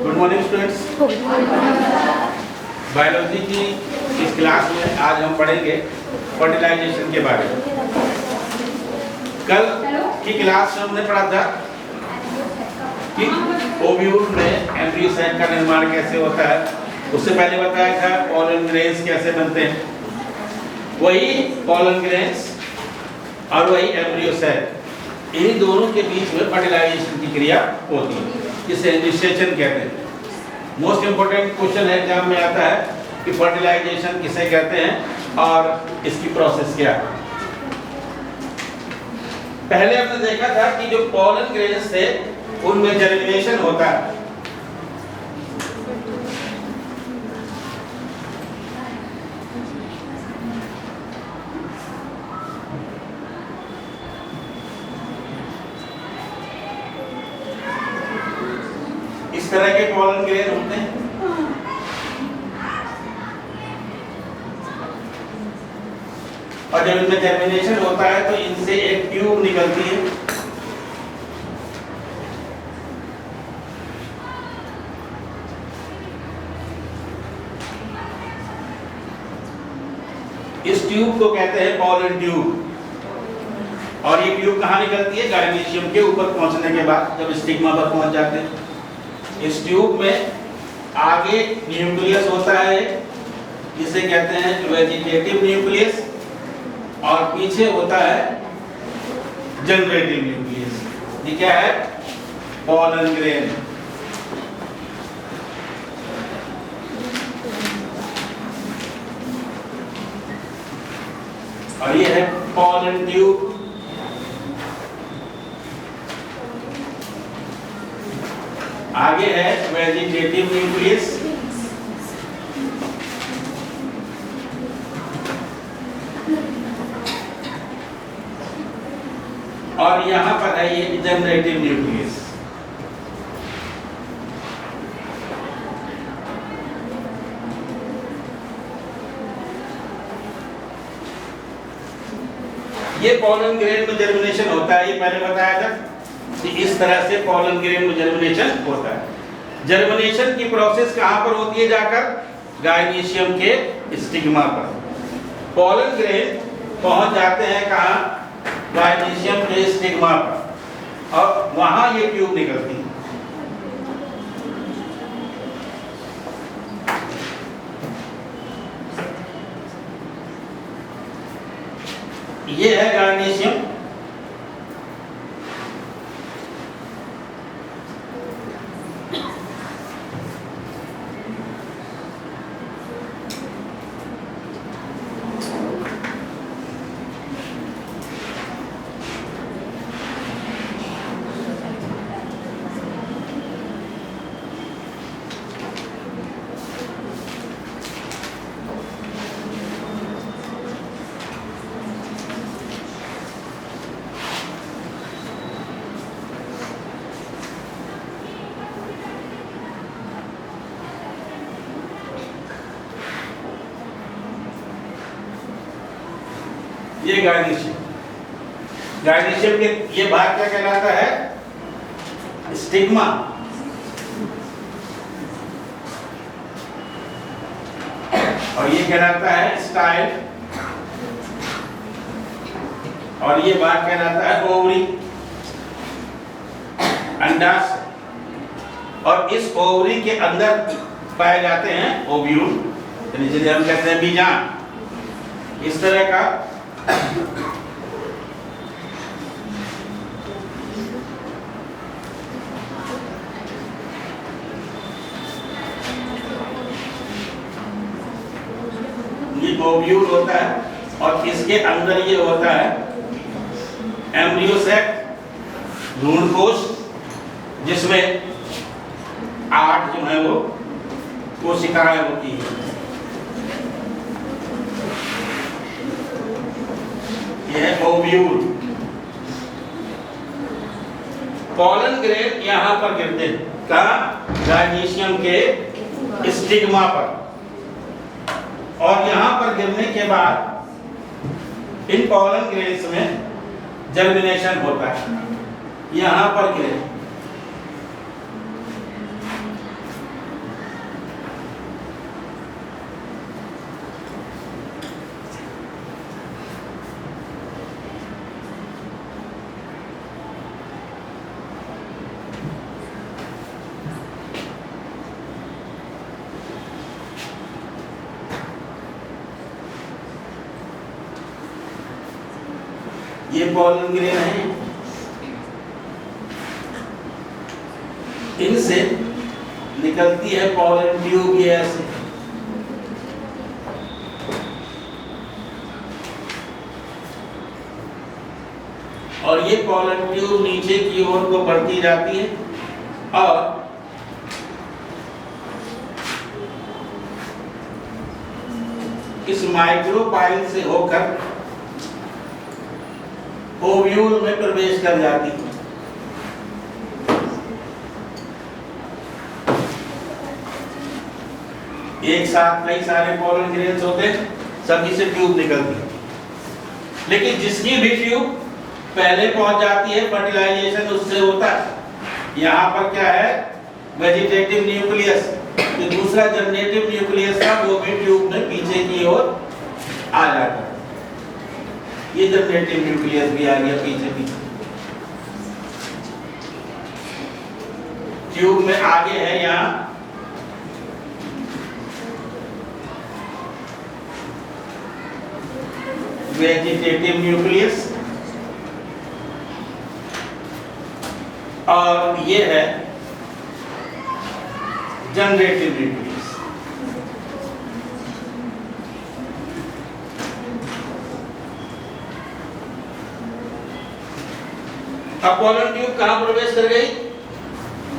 Good morning students. Biology की इस class में आज हम पढ़ेंगे फर्टिलाइजेशन के बारे में। कल की क्लास में हमने पढ़ा था कि ओव्यूल में एम्ब्रियो साइट का निर्माण कैसे होता है। उससे पहले बताया था पॉलन ग्रेन्स कैसे बनते हैं। वही पॉलन ग्रेन्स और वही एम्ब्रियो साइट, इन्हीं दोनों के बीच में फर्टिलाइजेशन की क्रिया होती है, जिसे निषेचन कहते हैं। मोस्ट इंपोर्टेंट क्वेश्चन है एग्जाम में आता है कि फर्टिलाइजेशन किसे कहते हैं और इसकी प्रोसेस क्या है। पहले हमने देखा था कि जो पॉलन ग्रेन्स थे उनमें जर्मिनेशन होता है। इस तरह के पॉलन ग्रेन होते हैं। और जब इनमें जर्मिनेशन होता है तो इनसे एक ट्यूब निकलती है। इस ट्यूब को कहते हैं पॉलन ट्यूब। और ये ट्यूब कहाँ निकलती है? गायनीशियम के ऊपर पहुंचने के बाद जब स्टिग्मा पर पहुंच जाते हैं। इस ट्यूब में आगे न्यूक्लियस होता है जिसे कहते हैं वेजिटेटिव न्यूक्लियस, और पीछे होता है जनरेटिव न्यूक्लियस। ये क्या है? Pollen grain. और ये है पॉलन ट्यूब। आगे है वेजिटेटिव न्यूक्लियस, और यहां पर है ये जनरेटिव न्यूक्लियस। ये पॉलन ग्रेन में जर्मिनेशन होता है। ये पहले बताया था कि इस तरह से पॉलन ग्रेन में जर्मिनेशन होता है। जर्मिनेशन की प्रोसेस कहां पर होती है? जाकर गायनीशियम के स्टिग्मा पर। पॉलन ग्रेन पहुंच जाते हैं कहां? गायनीशियम के स्टिग्मा पर, और वहां ये ट्यूब निकलती है। ये है गायनीशियम। ये गायनीशियम। गायनीशियम के ये भाग क्या कहलाता है? स्टिग्मा। और ये कहलाता है स्टाइल। और ये भाग कहलाता है ओवरी, अंडाशय। और इस ओवरी के अंदर पाए जाते हैं ओव्यूल, जिसे हम कहते हैं बीजांड। इस तरह का ये ओव्यूल होता है, और इसके अंदर ये होता है एम्ब्रियो सैक, भ्रूणकोश, जिसमें 8 जो है वो कोशिकाएं होती हैं। ये है ओव्यूल। पॉलन ग्रेन यहां पर गिरते हैं, कहां? गायनीशियम के स्टिग्मा पर। और यहां पर गिरने के बाद इन पॉलन ग्रेन्स में जर्मिनेशन होता है। यहां पर गिरे ये पॉलन ग्रेन है, इनसे निकलती है पॉलन ट्यूब ये ऐसे, और ये पॉलन ट्यूब नीचे की ओर को बढ़ती जाती है और इस माइक्रोपाइल से होकर ओव्यूल में प्रवेश कर जाती है। एक साथ कई सारे पॉलन ग्रेन्स होते हैं, सभी से ट्यूब निकलती है, लेकिन जिसकी भी ट्यूब पहले पहुंच जाती है फर्टिलाइजेशन उससे होता है। यहाँ पर क्या है, वेजिटेटिव न्यूक्लियस, जो दूसरा जनरेटिव न्यूक्लियस था वो भी ट्यूब में पीछे की ओर आ जाता है। ये जनरेटिव न्यूक्लियस भी आ गया पीछे पीछे, ट्यूब में आगे है यहाँ वेजिटेटिव न्यूक्लियस और ये है जनरेटिव न्यूक्लियस। अब पॉलन ट्यूब कहां प्रवेश कर गई,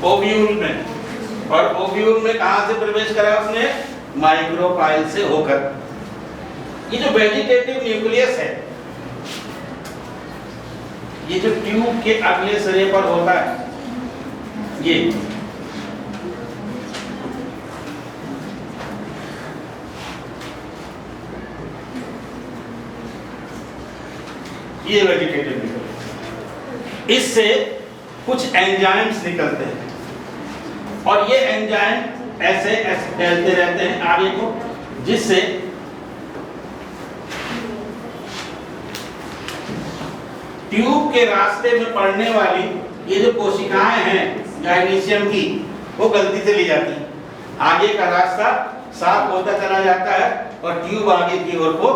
ओव्यूल में, और ओव्यूल में कहां से प्रवेश करा उसने, माइक्रोपाइल से होकर। ये जो वेजिटेटिव न्यूक्लियस है, ये जो ट्यूब के अगले सिरे पर होता है, ये वेजिटेटिव न्यूक्लियस, इससे कुछ एंजाइम्स निकलते हैं और ये एंजाइम ऐसे फैलते रहते हैं आगे को, जिससे ट्यूब के रास्ते में पड़ने वाली ये जो कोशिकाएं हैं गायनीशियम की, वो गलती से ले जाती है, आगे का रास्ता साफ होता चला जाता है और ट्यूब आगे की ओर को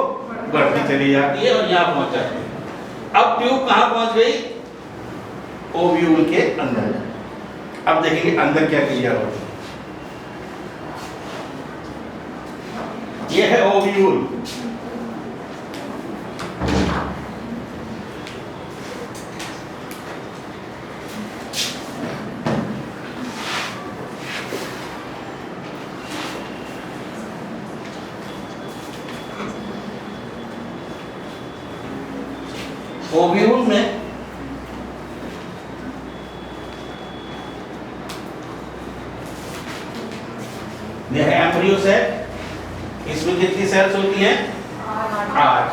बढ़ती चली जाती है और यहाँ पहुंच जाती है। अब ट्यूब कहाँ पहुंच गई, ओव्यूल के अंदर। अब देखेंगे अंदर क्या क्रिया होती है। ये है ओव्यूल, ओव्यूल में यह एम्ब्रियो सेल, इसमें कितनी सेल्स होती हैं, 8।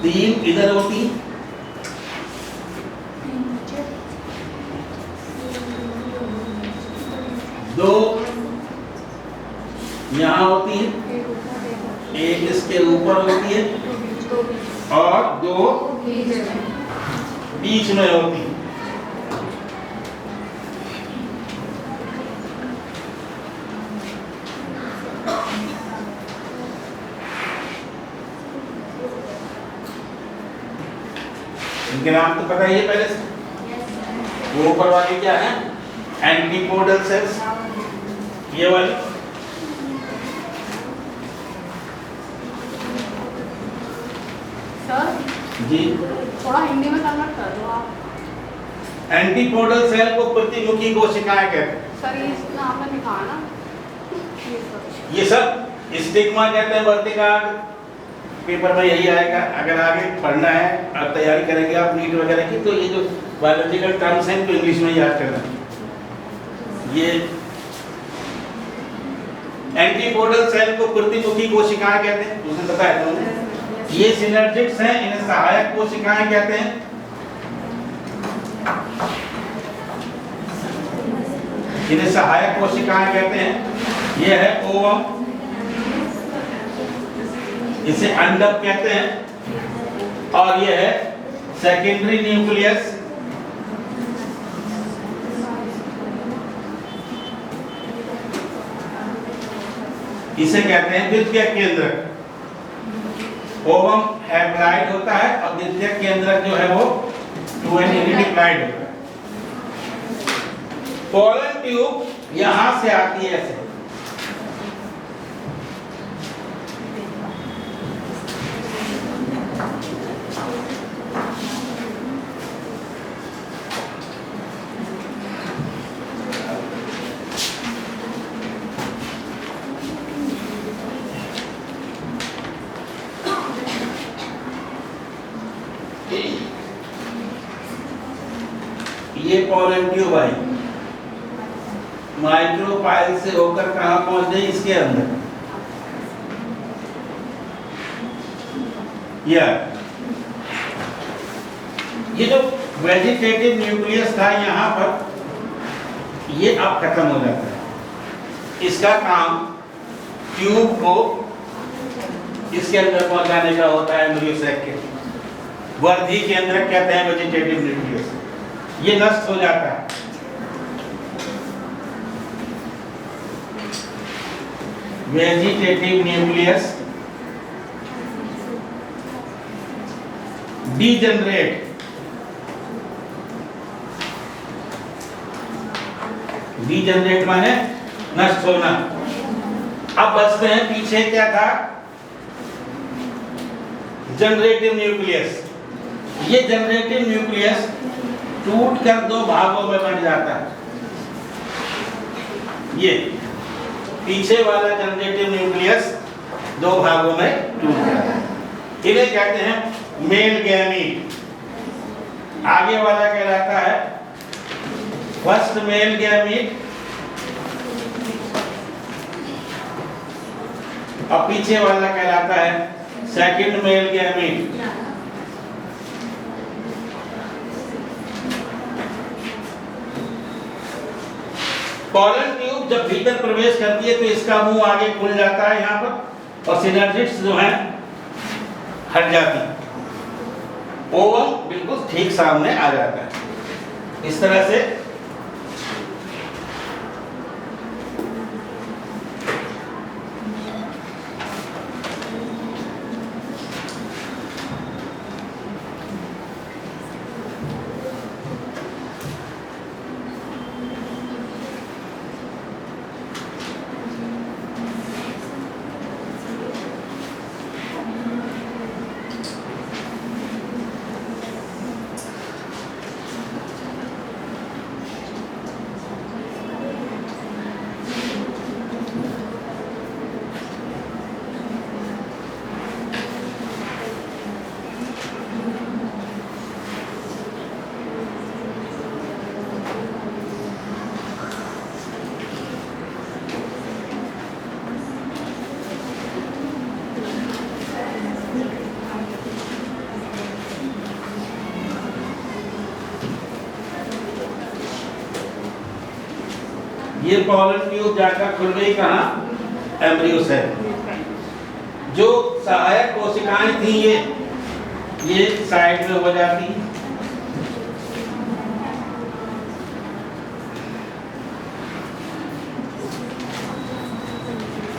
तीन इधर होती, दो यहाँ होती है, एक इसके ऊपर होती है और दो बीच में होती है। इनके नाम तो पता ही है पहले से। वो ऊपर वाली क्या है, एंटीपोडल सेल्स, ये वाली जी, थोड़ा हिंदी में कन्वर्ट कर दो आप। एंटीपोडल सेल को प्रतिमुखी कोशिकाएं कहते हैं। सर ये इसमें आपने लिखा है ना, ये सब स्टिग्मा कहते हैं, वर्तिकार्ड पेपर में यही आएगा। अगर आगे पढ़ना है और तैयारी करेंगे आप नीट वगैरह की, तो ये जो बायोलॉजिकल टर्म्स हैं तो इंग्लिश में याद करना। ये एंटीपोडल सेल को प्रतिमुखी कोशिकाएं कहते हैं, उसने बताया था उन्हें। ये सिनर्जिक्स हैं, इन्हें सहायक कोशिकाएं कहते हैं। इन्हें सहायक कोशिकाएं कहते हैं। ये है ओवम, इसे अंडक कहते हैं, और ये है सेकेंडरी न्यूक्लियस। इसे कहते हैं द्वितीयक केंद्रक। ओवम हैप्लॉइड होता है और द्वितीयक केंद्रक जो है वो 2n डिप्लॉइड होता है। पोलन ट्यूब यहां से आती है ऐसे, ये पोलन ट्यूब आई माइक्रोपाइल से होकर कहां पहुंच गई, इसके अंदर। ये जो वेजिटेटिव न्यूक्लियस था यहाँ पर, ये अब खत्म हो जाता है। इसका काम ट्यूब को इसके अंदर पहुंचाने का होता है। एम्ब्रियो सैक के वर्धी केंद्रक कहते हैं वेजिटेटिव न्यूक्लियस। ये नष्ट हो जाता है। वेजिटेटिव न्यूक्लियस डीजनरेट, डीजनरेट माने नष्ट होना। अब बचते हैं पीछे क्या था, जनरेटिव न्यूक्लियस। ये जनरेटिव न्यूक्लियस टूटकर दो भागों में बन जाता है। ये पीछे वाला जनरेटिव न्यूक्लियस दो भागों में टूट जाता है। इन्हें कहते हैं मेल गैमीट। आगे वाला कहलाता है फर्स्ट मेल गैमीट और पीछे वाला कहलाता है second male gamete. Pollen tube जब भीतर प्रवेश करती है तो इसका मुंह आगे खुल जाता है यहाँ पर और सिनर्जिड्स जो हैं हट जाती है। ओवम बिल्कुल ठीक सामने आ जाता है। इस तरह से ये पोलन ट्यूब जाकर खुल गई कहाँ, एम्ब्रियो सैक। जो सहायक कोशिकाएं थी ये साइड में हो जाती,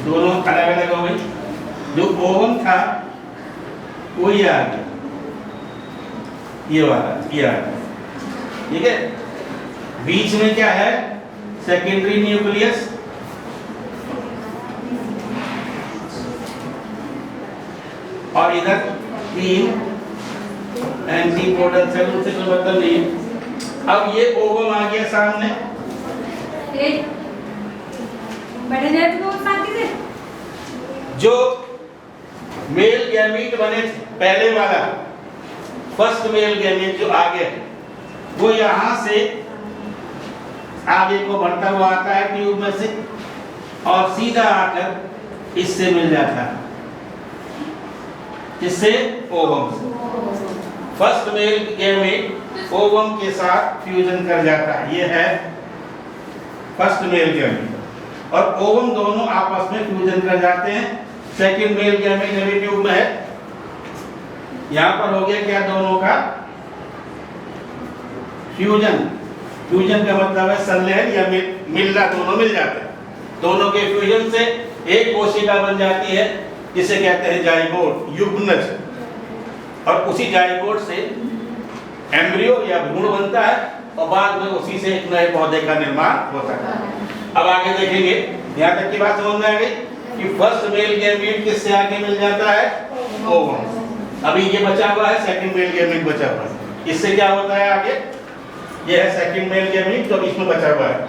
दोनों अलग अलग हो गई। जो ओवम था वो ये आ गया, ये वाला ये आ गया, ठीक है। बीच में क्या है, सेकेंडरी न्यूक्लियस और इधर तीन एंटीपोडल सेल, उनसे कोई मतलब नहीं है। अब ये ओवम आ गया सामने, बैठे जाए तो शांति से। जो मेल गैमीट बने थे पहले वाला फर्स्ट मेल गैमीट जो आगे, वो यहां से आगे को बढ़ता हुआ आता है ट्यूब में से और सीधा आकर इससे मिल जाता है, जिससे ओवम से फर्स्ट मेल गैमीट ओवम के साथ फ्यूजन कर जाता है। ये है फर्स्ट मेल गैमीट और ओवम दोनों आपस में फ्यूजन कर जाते हैं। सेकंड मेल गैमीट अभी ट्यूब में है, यहां पर हो गया क्या, दोनों का फ्यूजन। फ्यूजन का मतलब है संलयन या मिलना, दोनों मिल जाते हैं। दोनों के फ्यूजन से एक कोशिका बन जाती है जिसे कहते हैं जाइगोट, युग्मनज, और उसी जाइगोट से एम्ब्रियो या भ्रूण बनता है और बाद में उसी से एक नए पौधे का निर्माण होता है। अब आगे देखेंगे, यहाँ तक की बात समझ में आ गई कि फर्स्ट मेल गैमीट किससे आगे मिल जाता है? ओवम। अभी ये बचा हुआ है सेकंड मेल गैमीट बचा हुआ है, इससे क्या होता है आगे? ये है सेकंड मेल गैमीट जो इसमें बचा हुआ है।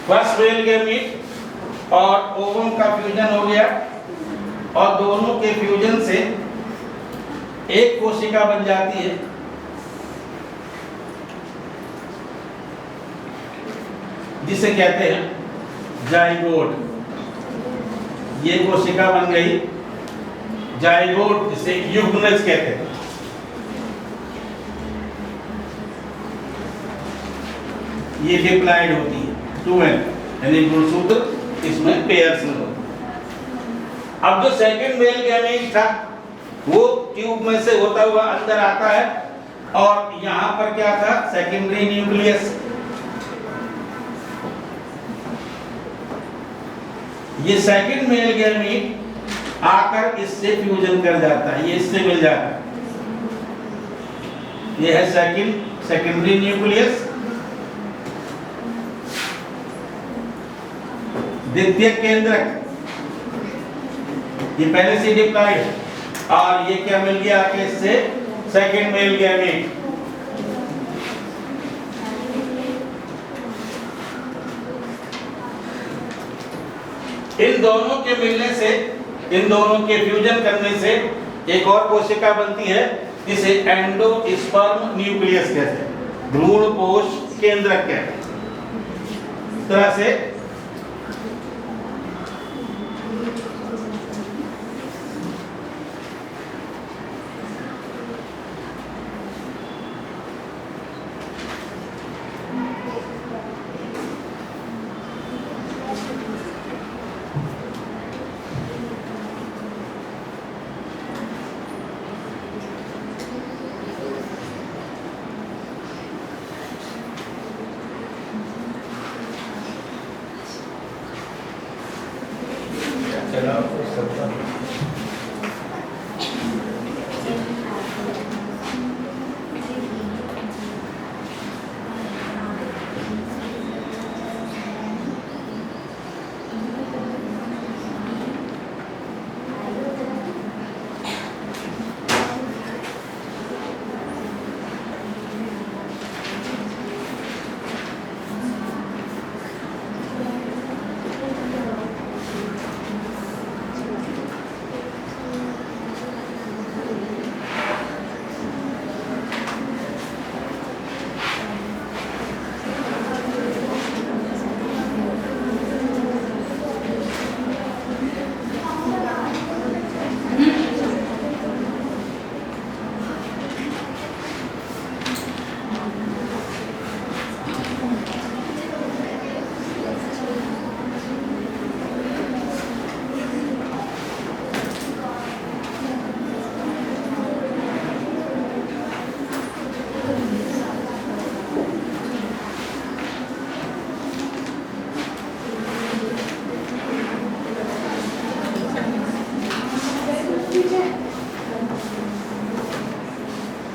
फर्स्ट मेल गैमीट और ओवम का फ्यूजन हो गया और दोनों के फ्यूजन से एक कोशिका बन जाती है जिसे कहते हैं जाइगोट। ये कोशिका बन गई जाइगोट, जिसे युग्मनज कहते हैं। ये डिप्लॉइड होती है, 2n, यानी गुणसूत्र इसमें पेयर्स में होता। अब जो सेकंड मेल गैमीट था वो ट्यूब में से होता हुआ अंदर आता है और यहाँ पर क्या था? Secondary nucleus. ये सेकंड मेल गैमीट आकर इससे फ्यूजन कर जाता है, ये इससे मिल जाता है। ये है सेकेंडरी न्यूक्लियस, द्वितीयक केंद्रक। ये पहले से डिप्लॉइड और ये क्या मिल गया आके इससे? Second male gamete. इन दोनों के मिलने से, इन दोनों के फ्यूजन करने से एक और कोशिका बनती है जिसे एंडोस्पर्म न्यूक्लियस कहते हैं, भ्रूण कोश केंद्रक कहते हैं। इस तरह से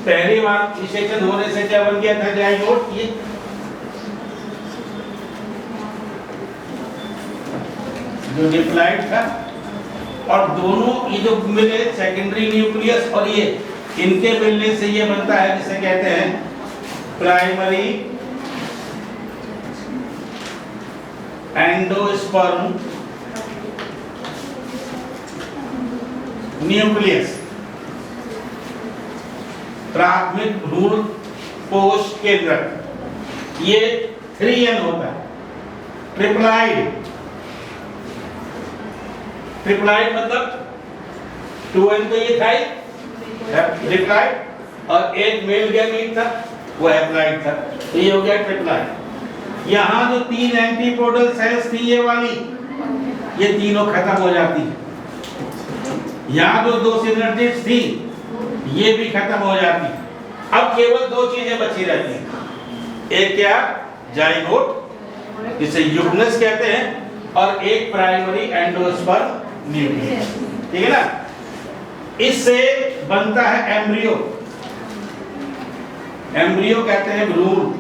पहली बार निषेचन होने से क्या बन गया था जाइगोट, ये जो डिप्लॉइड था, और दोनों ये जो मिले सेकेंडरी न्यूक्लियस और ये इनके मिलने से ये बनता है जिसे कहते हैं प्राइमरी एंडोस्पर्म न्यूक्लियस, प्राथमिक भ्रूण कोश केंद्रक। ये 3N होता है। ट्रिप्लाइड, ट्रिप्लाइड मतलब 2N तो ये था ही ट्रिप्लाइड, और एक मेल गैमीट था वो हैप्लॉइड था, तो ये हो गया ट्रिप्लाइड। यहाँ जो 3 एंटीपोडल सेल्स थी ये वाली, ये तीनों खत्म हो जाती। यहाँ जो 2 सिनर्जिड्स थी ये भी खत्म हो जाती। अब केवल 2 चीजें बची रहती हैं, एक क्या जाइगोट जिसे युग्नस कहते हैं, और एक प्राइमरी एंडोस्पर्म न्यूक्लियस, ठीक है ना। इससे बनता है एम्ब्रियो। एम्ब्रियो कहते हैं भ्रूण,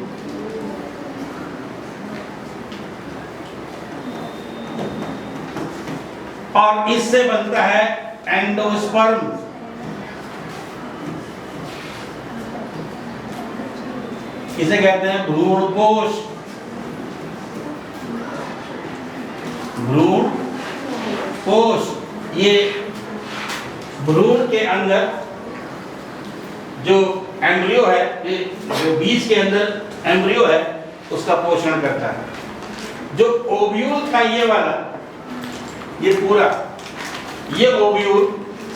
और इससे बनता है एंडोस्पर्म। इसे कहते हैं भ्रूण कोश। भ्रूण कोश, ये भ्रूण के अंदर जो एम्ब्रियो है, ये जो बीज के अंदर एम्ब्रियो है उसका पोषण करता है। जो ओव्यूल था ये वाला, ये पूरा, ये ओव्यूल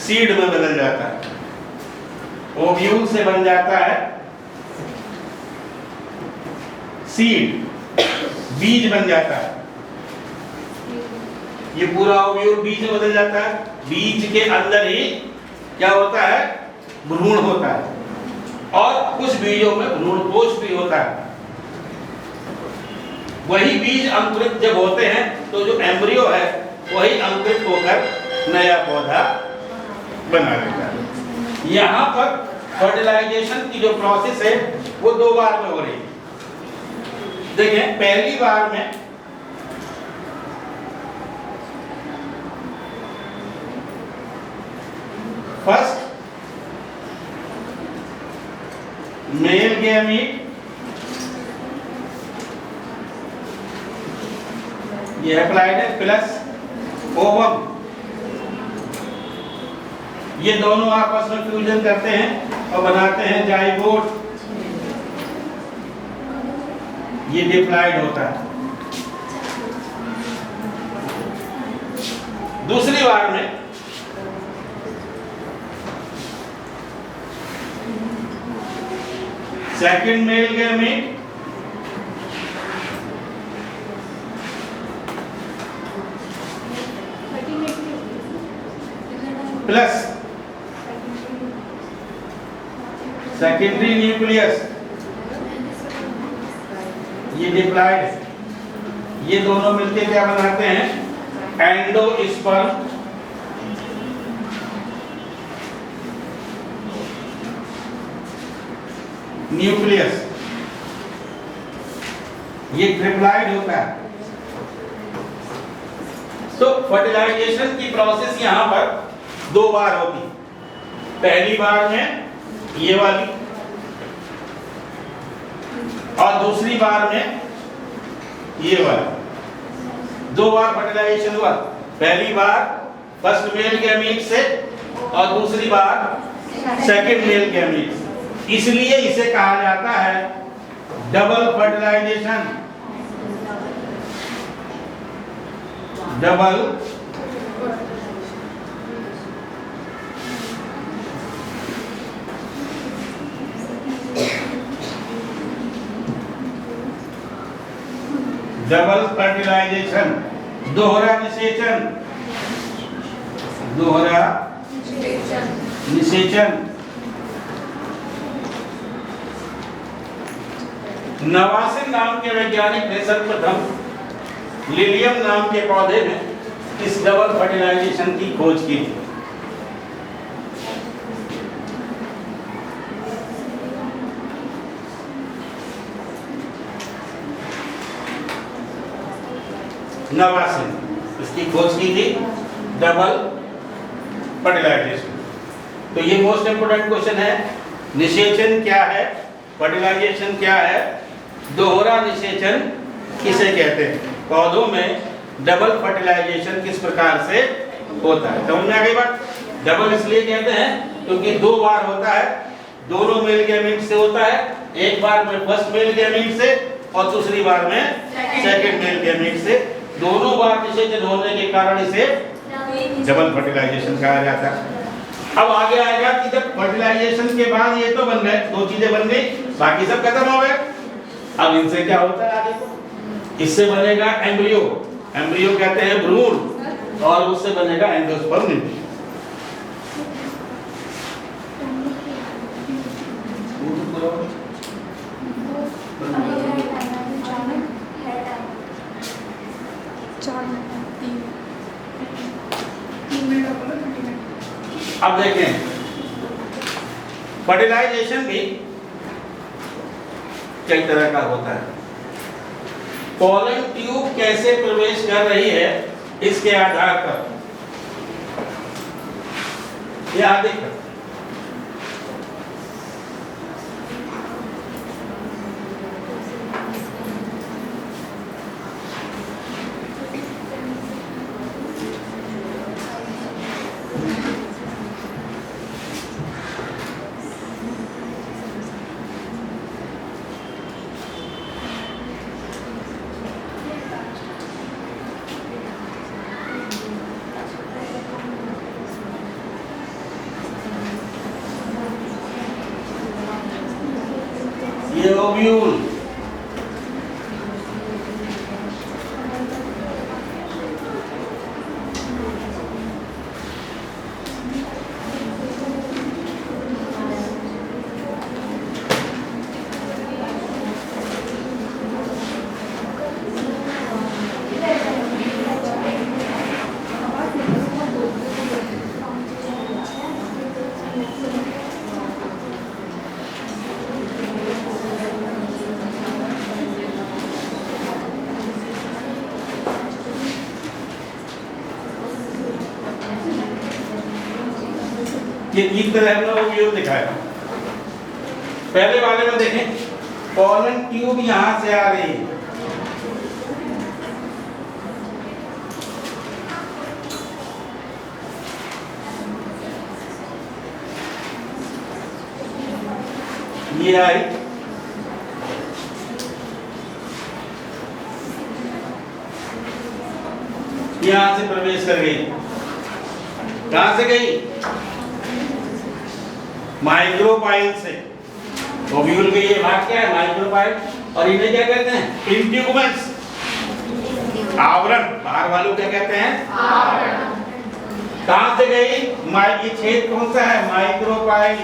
सीड में बदल जाता है। ओव्यूल से बन जाता है सीड, बीज बन जाता है। ये पूरा ओव्यूल बीज में बदल जाता है। बीज के अंदर ही क्या होता है, भ्रूण होता है, और कुछ बीजों में भ्रूण कोश भी होता है। वही बीज अंकुरित जब होते हैं तो जो एम्ब्रियो है वही अंकुरित होकर नया पौधा बना लेता है। यहाँ पर फर्टिलाइजेशन की जो प्रोसेस है वो 2 बार में हो रही है। देखिए, पहली बार में फर्स्ट मेल गैमीट, ये हैप्लॉइड है, प्लस ओवम, ये दोनों आपस में फ्यूजन करते हैं और बनाते हैं जाइगोट। ये डिप्लॉइड होता है। दूसरी बार में second male gamete plus secondary nucleus, ये डिप्लॉइड, ये दोनों मिलके क्या बनाते हैं, एंडोस्पर्म न्यूक्लियस। ये ट्रिप्लॉइड होता है। तो फर्टिलाइजेशन की प्रोसेस यहां पर 2 बार होती। पहली बार में ये वाली, और दूसरी बार में ये वाला। 2 बार फर्टिलाइजेशन हुआ, पहली बार फर्स्ट मेल गैमीट से और दूसरी बार सेकंड मेल गैमीट से। इसलिए इसे कहा जाता है double fertilization. Double double fertilization, दोहरा निषेचन, दोहरा निषेचन। नवासिन नाम के वैज्ञानिक ने सर्वप्रथम लिलियम नाम के पौधे में इस डबल फर्टिलाइजेशन की खोज की थी। नवासी इसकी खोज की थी, डबल फर्टिलाइजेशन। तो ये मोस्ट इंपोर्टेंट क्वेश्चन है। निषेचन क्या है, फर्टिलाइजेशन क्या है, दोहरा निषेचन किसे कहते हैं, पौधों में डबल फर्टिलाइजेशन किस प्रकार से होता है। समझ में आ गई बात? डबल इसलिए कहते हैं क्योंकि 2 बार होता है, दोनों मेल गैमीट से होता है, एक बार में फर्स्ट मेल गैमीट से और दूसरी बार में सेकंड मेल गैमीट से। दोनों बार निषेचन होने के कारण इसे डबल फर्टिलाइजेशन कहा जाता है। अब आगे आएगा कि जब फर्टिलाइजेशन के बाद ये तो बन गए, 2 चीजें बन गई, बाकी सब खत्म हो गए। अब इनसे क्या होता है आगे? इससे बनेगा एम्ब्रियो, एम्ब्रियो कहते हैं भ्रूण, और उससे बनेगा एंडोस्पर्म। अब देखें फर्टिलाइजेशन भी कई तरह का होता है। पॉलन ट्यूब कैसे प्रवेश कर रही है इसके आधार पर यह देखो, ये ओव्यूल, ये इस तरह का ओव्यूल दिखाया। पहले वाले में देखें पॉलन ट्यूब यहां से आ रही है, ये आई, यहां से प्रवेश कर गई। कहां से गई? माइक्रोपाइल से। ओव्यूल के ये भाग क्या है? माइक्रोपाइल। और इन्हें क्या कहते हैं? इंट्यूबेंट्स, आवरण। बाहर वालों क्या कहते हैं? आवरण। कहां से गई? ये छेद कौन सा है? माइक्रोपाइल।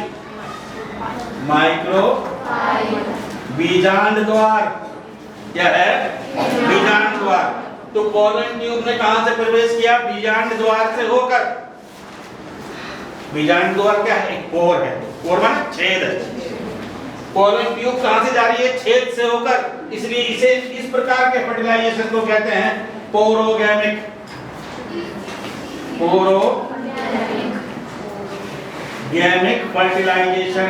माइक्रोपाइल बीजांड द्वार। क्या है? बीजांड द्वार। तो पॉलन ट्यूब ने कहां से प्रवेश किया? बीजांड द्वार से होकर। बीजांड द्वार क्या है? एक पोर है, पोर माने छेद है। पॉलन ट्यूब कहां से जा रही है? छेद से होकर, इसलिए इसे इस प्रकार के फर्टिलाइजेशन को कहते हैं पोरोगैमिक। पोरोगैमिक फर्टिलाइजेशन।